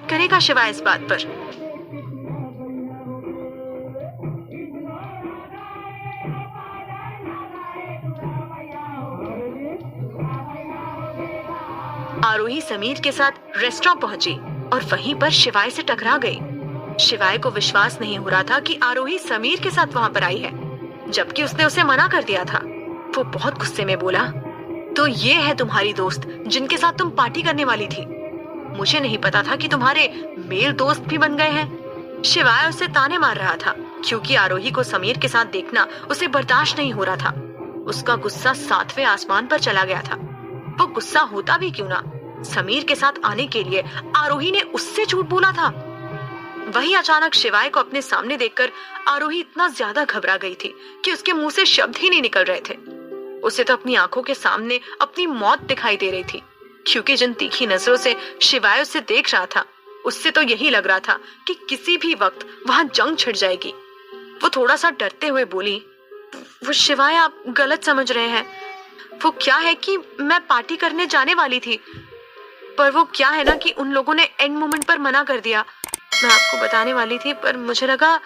React करेगा शिवाय इस बात पर। आरोही समीर के साथ रेस्टोरेंट पहुंची और वहीं पर शिवाय से टकरा गई। शिवाय को विश्वास नहीं हो रहा था कि आरोही समीर के साथ वहां पर आई है, जबकि उसने उसे मना कर दिया था। वो बहुत गुस्से में बोला, तो ये है तुम्हारी दोस्त जिनके साथ तुम पार्टी करने वाली थी? मुझे नहीं पता था कि तुम्हारे मेल दोस्त भी बन गए हैं। शिवाय उसे ताने मार रहा था क्योंकि आरोही को समीर के साथ देखना उसे बर्दाश्त नहीं हो रहा था। उसका गुस्सा 7वें आसमान पर चला गया था। वो गुस्सा होता भी क्यों ना, समीर के साथ आने के लिए आरोही ने उससे झूठ बोला था। वही अचानक शिवाय को अपने सामने देखकर आरोही इतना ज्यादा घबरा गई थी कि उसके मुंह से शब्द ही नहीं निकल रहे थे। उसे तो अपनी आंखों के सामने अपनी मौत दिखाई दे रही थी, क्योंकि जिन तीखी नजरों से शिवाय उसे देख रहा था उससे तो यही लग रहा था कि किसी भी वक्त वहां जंग छिड़ जाएगी। वो थोड़ा सा डरते हुए बोली, वो शिवाय आप गलत समझ रहे हैं। वो क्या है कि मैं पार्टी करने जाने वाली थी, पर वो क्या है ना कि उन लोगों ने एंड मोमेंट पर मना कर दिया। मैं आपको बताने वाली थी पर मुझे लगा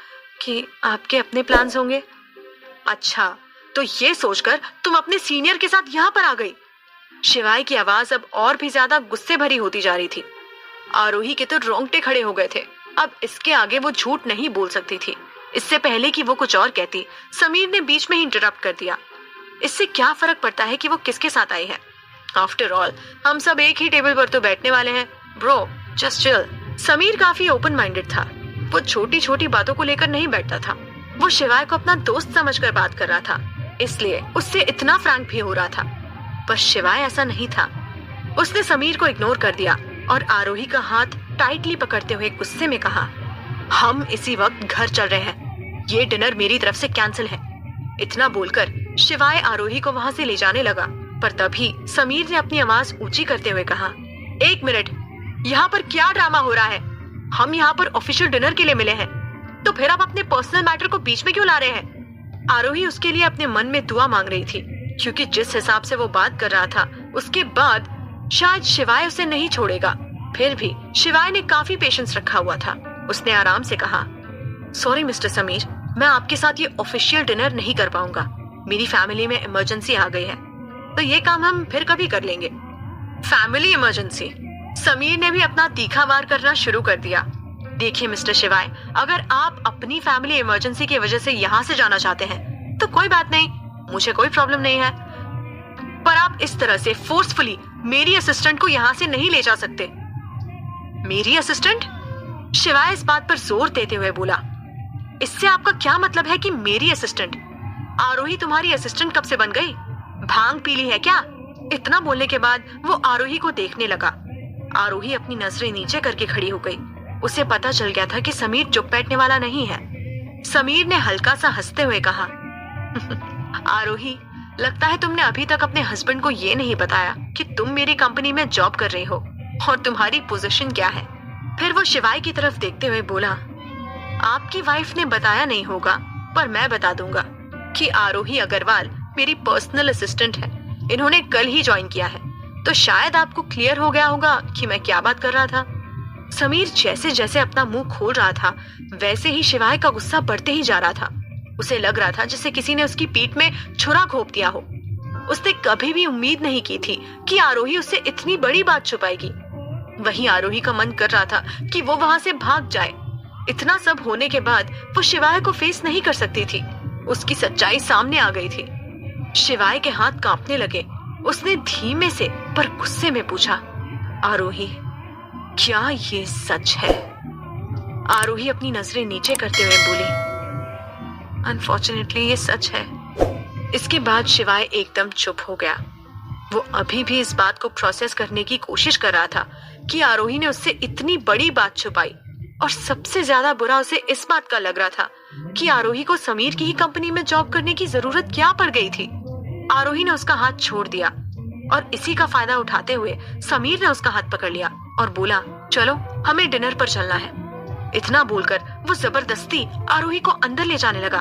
कि आपके अपने प्लान्स होंगे। अच्छा, तो ये सोचकर तुम अपने सीनियर के साथ यहाँ पर आ गई? शिवाय की आवाज अब और भी ज्यादा गुस्से भरी होती जा रही थी। आरोही के तो रोंगटे खड़े हो गए थे। अब इसके आगे वो झूठ नहीं बोल सकती थी। इससे पहले कि वो कुछ और कहती, समीर ने बीच में ही इंटरप्ट कर दिया। इससे क्या फर्क पड़ता है कि वो किसके साथ आई है? आफ्टर ऑल हम सब एक ही टेबल पर तो बैठने वाले हैं। Bro, just chill. समीर काफी ओपन माइंडेड था। वो छोटी छोटी बातों को लेकर नहीं बैठता था। वो शिवाय को अपना दोस्त समझकर बात कर रहा था, इसलिए उससे इतना फ्रैंक भी हो रहा था। पर शिवाय ऐसा नहीं था। उसने समीर को इग्नोर कर दिया और आरोही का हाथ टाइटली पकड़ते हुए गुस्से में कहा, हम इसी वक्त घर चल रहे हैं। ये डिनर मेरी तरफ से कैंसिल है। इतना बोलकर शिवाय आरोही को वहां से ले जाने लगा, पर तभी समीर ने अपनी आवाज ऊंची करते हुए कहा, 1 मिनट, यहाँ पर क्या ड्रामा हो रहा है? हम यहाँ पर ऑफिशियल डिनर के लिए मिले हैं, तो फिर आप अपने पर्सनल मैटर को बीच में क्यों ला रहे हैं? आरोही उसके लिए अपने मन में दुआ मांग रही थी, क्योंकि जिस हिसाब से वो बात कर रहा था उसके बाद शायद शिवाय उसे नहीं छोड़ेगा। फिर भी शिवाय ने काफी पेशेंस रखा हुआ था। उसने आराम से कहा, सॉरी मिस्टर समीर, मैं आपके साथ ये ऑफिशियल डिनर नहीं कर पाऊंगा। मेरी फैमिली में इमरजेंसी आ गई है, तो ये काम हम फिर कभी कर लेंगे। Family emergency? समीर ने भी अपना तीखा वार करना शुरू कर दिया। देखिए मिस्टर शिवाय, अगर आप अपनी फैमिली इमरजेंसी की वजह से यहाँ से जाना चाहते हैं तो कोई बात नहीं, मुझे कोई प्रॉब्लम नहीं है, पर आप इस तरह से फोर्सफुली मेरी असिस्टेंट को यहाँ से नहीं ले जा सकते। मेरी असिस्टेंट? शिवाय इस बात पर जोर देते हुए बोला, इससे आपका क्या मतलब है कि मेरी असिस्टेंट? आरोही तुम्हारी असिस्टेंट कब से बन गई? भांग पी ली है क्या? इतना बोलने के बाद वो आरोही को देखने लगा। आरोही अपनी नजरें नीचे करके खड़ी हो गई। उसे पता चल गया था कि समीर चुप बैठने वाला नहीं है। समीर ने हल्का सा हंसते हुए कहा, आरोही, लगता है तुमने अभी तक अपने हस्बैंड को ये नहीं बताया कि तुम मेरी कंपनी में जॉब कर रही हो और तुम्हारी पोजीशन क्या है। फिर वो शिवाय की तरफ देखते हुए बोला, आपकी वाइफ ने बताया नहीं होगा, पर मैं बता दूंगा कि आरोही अग्रवाल मेरी पर्सनल असिस्टेंट है। इन्होंने कल ही ज्वाइन किया है, तो शायद आपको क्लियर हो गया होगा कि मैं क्या बात कर रहा था। समीर जैसे जैसे अपना मुंह खोल रहा था, वैसे ही शिवाय का गुस्सा बढ़ते ही जा रहा था। उसे लग रहा था जैसे किसी ने उसकी पीठ में छुरा घोंप दिया हो। उसने कभी भी उम्मीद नहीं की थी कि आरोही उससे इतनी बड़ी बात छुपाएगी। वहीं आरोही का मन कर रहा था कि वो वहां से भाग जाए। इतना सब होने के बाद वो शिवाय को फेस नहीं कर सकती थी। उसकी सच्चाई सामने आ गई थी। शिवाय के हाथ कांपने लगे। उसने धीमे से पर गुस्से में पूछा, आरोही, क्या ये सच है? आरोही अपनी नजरें नीचे करते हुए बोली, अनफॉर्चुनेटली ये सच है। इसके बाद शिवाय एकदम चुप हो गया। वो अभी भी इस बात को प्रोसेस करने की कोशिश कर रहा था कि आरोही ने उससे इतनी बड़ी बात छुपाई, और सबसे ज्यादा बुरा उसे इस बात का लग रहा था कि आरोही को समीर की ही कंपनी में जॉब करने की जरूरत क्या पड़ गई थी। आरोही ने उसका हाथ छोड़ दिया और इसी का फायदा उठाते हुए समीर ने उसका हाथ पकड़ लिया और बोला, चलो हमें डिनर पर चलना है। इतना बोलकर वो जबरदस्ती आरोही को अंदर ले जाने लगा।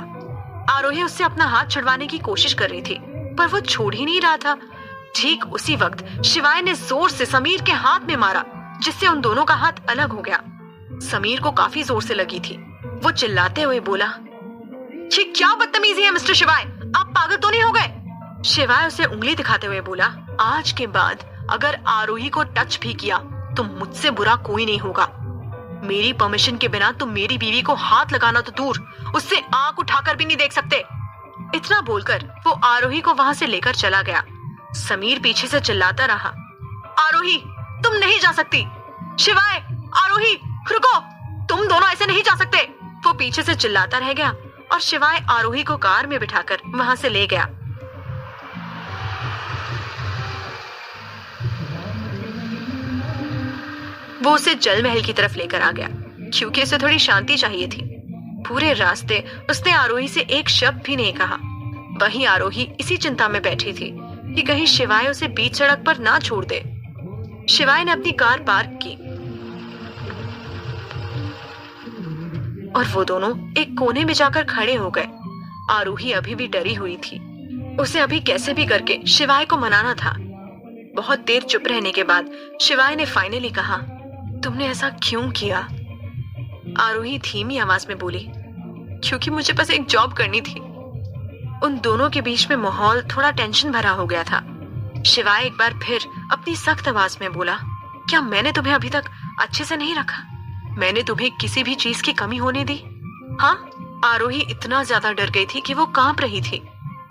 आरोही उससे अपना हाथ छुड़वाने की कोशिश कर रही थी, पर वो छोड़ ही नहीं रहा था। ठीक उसी वक्त शिवाय ने जोर से समीर के हाथ में मारा जिससे उन दोनों का हाथ अलग हो गया। समीर को काफी जोर से लगी थी। वो चिल्लाते हुए बोला, ये क्या बदतमीजी है मिस्टर शिवाय, आप पागल तो नहीं हो गए? शिवाय उसे उंगली दिखाते हुए बोला, आज के बाद अगर आरोही को टच भी किया तो मुझसे बुरा कोई नहीं होगा। मेरी परमिशन के बिना तुम मेरी बीवी को हाथ लगाना तो दूर, उससे आंख उठाकर भी नहीं देख सकते। इतना बोलकर वो आरोही को वहां से लेकर चला गया। समीर पीछे से चिल्लाता रहा, आरोही तुम नहीं जा सकती। शिवाय, आरोही रुको, तुम दोनों ऐसे नहीं जा सकते। वो पीछे से चिल्लाता रह गया और शिवाय आरोही को कार में बिठाकर वहां से ले गया। वो उसे जल महल की तरफ लेकर आ गया क्योंकि उसे थोड़ी शांति चाहिए थी। पूरे रास्ते उसने आरोही से एक शब्द भी नहीं कहा। वहीं आरोही इसी चिंता में बैठी थी कि कहीं शिवाय उसे बीच सड़क पर ना छोड़ दे। शिवाय ने अपनी कार पार्क की और वो दोनों एक कोने में जाकर खड़े हो गए। आरोही अभी भी डरी हुई थी। उसे अभी कैसे भी करके शिवाय को मनाना था। बहुत देर चुप रहने के बाद शिवाय ने फाइनली कहा, तुमने ऐसा क्यों किया? आरोही धीमी आवाज में बोली, क्योंकि मुझे बस एक जॉब करनी थी। उन दोनों के बीच में माहौल थोड़ा टेंशन भरा हो गया था। शिवाय एक बार फिर अपनी सख्त आवाज में बोला, क्या मैंने तुम्हें अभी तक अच्छे से नहीं रखा? मैंने तुम्हें किसी भी चीज की कमी होने दी? हाँ? आरोही इतना ज्यादा डर गई थी कि वो कांप रही थी।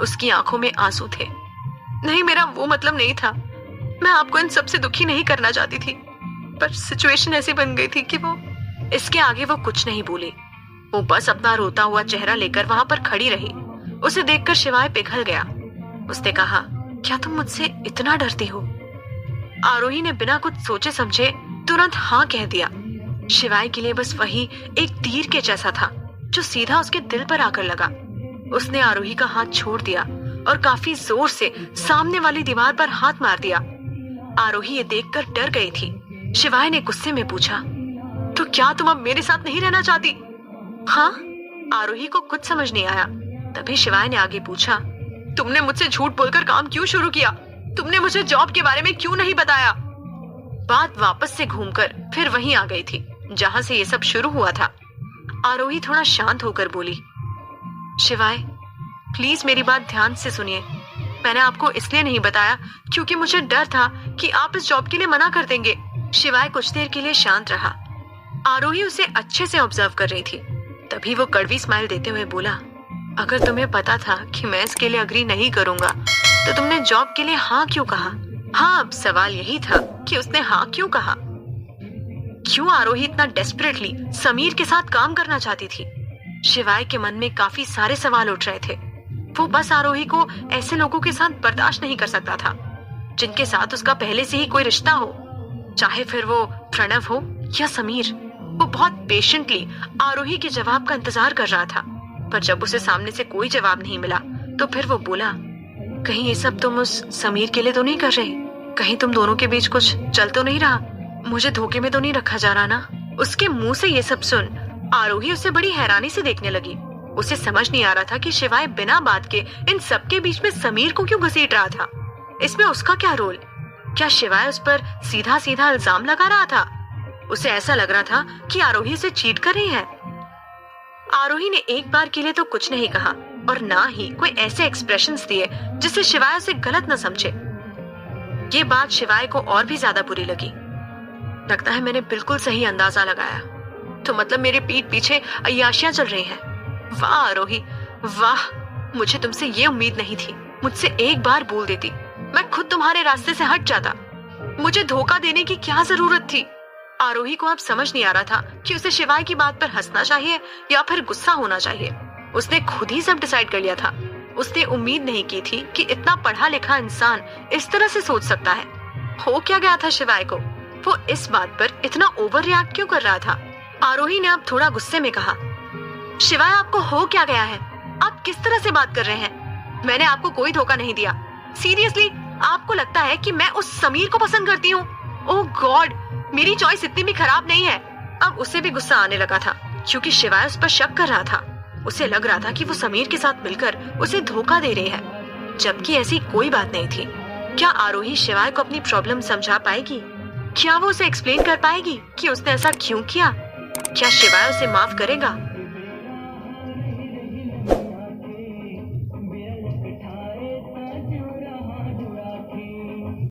उसकी आंखों में आंसू थे। नहीं, मेरा वो मतलब नहीं था। मैं आपको इन सबसे दुखी नहीं करना चाहती थी, पर सिचुएशन ऐसी बन गई थी कि वो इसके आगे वो कुछ नहीं बोली। वो बस अपना रोता हुआ चेहरा लेकर वहां पर खड़ी रही। उसे देखकर शिवाय पिघल गया। उसने कहा, क्या तुम मुझसे इतना डरती हो? आरोही ने बिना कुछ सोचे समझे तुरंत हाँ कह दिया। शिवाय के लिए बस वही एक तीर के जैसा था जो सीधा उसके दिल पर आकर लगा। उसने आरोही का हाथ छोड़ दिया और काफी जोर से सामने वाली दीवार पर हाथ मार दिया। आरोही ये देखकर डर गई थी। शिवाय ने गुस्से में पूछा, तो क्या तुम अब मेरे साथ नहीं रहना चाहती? हाँ? आरोही को कुछ समझ नहीं आया। तभी शिवाय ने आगे पूछा, तुमने मुझसे झूठ बोलकर काम क्यों शुरू किया? तुमने मुझे जॉब के बारे में क्यों नहीं बताया? बात वापस से घूमकर फिर वहीं आ गई थी जहां से ये सब शुरू हुआ था। आरोही थोड़ा शांत होकर बोली, शिवाय प्लीज मेरी बात ध्यान से सुनिए। मैंने आपको इसलिए नहीं बताया क्योंकि मुझे डर था कि आप इस जॉब के लिए मना कर देंगे। शिवाय कुछ देर के लिए शांत रहा। आरोही उसे अच्छे से ऑब्जर्व कर रही थी। तभी वो कड़वी स्माइल देते हुए बोला, अगर तुम्हें पता था कि मैं इसके लिए अग्री नहीं करूंगा तो तुमने जॉब के लिए हाँ क्यों कहा? हाँ, अब सवाल यही था कि उसने हाँ क्यों कहा। क्यों आरोही इतना डेस्परेटली समीर के साथ काम करना चाहती थी? शिवाय के मन में काफी सारे सवाल उठ रहे थे। वो बस आरोही को ऐसे लोगों के साथ बर्दाश्त नहीं कर सकता था जिनके साथ उसका पहले से ही कोई रिश्ता हो, चाहे फिर वो प्रणव हो या समीर। वो बहुत पेशेंटली आरोही के जवाब का इंतजार कर रहा था, पर जब उसे सामने से कोई जवाब नहीं मिला तो फिर वो बोला, कहीं ये सब तुम उस समीर के लिए तो नहीं कर रहे? कहीं तुम दोनों के बीच कुछ चल तो नहीं रहा? मुझे धोखे में तो नहीं रखा जा रहा ना? उसके मुंह से ये सब सुन आरोही उसे बड़ी हैरानी से देखने लगी। उसे समझ नहीं आ रहा था कि शिवाय बिना बात के इन सबके बीच में समीर को क्यों घसीट रहा था। इसमें उसका क्या रोल? क्या शिवाय उस पर सीधा सीधा इल्जाम लगा रहा था? उसे ऐसा लग रहा था कि आरोही उसे चीट कर रही है। आरोही ने एक बार के लिए तो कुछ नहीं कहा और ना ही कोई ऐसे एक्सप्रेशंस दिए जिससे शिवाय उसे गलत न समझे। ये बात शिवाय को और भी ज्यादा बुरी लगी। लगता है मैंने बिल्कुल सही अंदाजा लगाया। तो मतलब मेरे पीठ पीछे अय्याशियां चल रही हैं। वाह आरोही, वाह, मुझे तुमसे ये उम्मीद नहीं थी। मुझसे एक बार बोल देती, मैं खुद तुम्हारे रास्ते से हट जाता। मुझे धोखा देने की क्या जरूरत थी? आरोही को अब समझ नहीं आ रहा था कि उसे शिवाय की बात पर हंसना चाहिए या फिर गुस्सा होना चाहिए। उसने खुद ही सब डिसाइड कर लिया था। उसने उम्मीद नहीं की थी कि इतना पढ़ा लिखा इंसान इस तरह से सोच सकता है। हो क्या गया था शिवाय को? वो इस बात पर इतना ओवर रिएक्ट क्यों कर रहा था? आरोही ने अब थोड़ा गुस्से में कहा, शिवाय आपको हो क्या गया है? आप किस तरह से बात कर रहे हैं? मैंने आपको कोई धोखा नहीं दिया। सीरियसली आपको लगता है कि मैं उस समीर को पसंद करती हूँ? ओह गॉड, मेरी चॉइस इतनी भी खराब नहीं है। अब उसे भी गुस्सा आने लगा था क्योंकि शिवाय उस पर शक कर रहा था। उसे लग रहा था कि वो समीर के साथ मिलकर उसे धोखा दे रही है, जबकि ऐसी कोई बात नहीं थी। क्या आरोही शिवाय को अपनी प्रॉब्लम समझा पाएगी? क्या वो उसे एक्सप्लेन कर पाएगी कि उसने ऐसा क्यों किया? क्या शिवाय उसे माफ करेगा?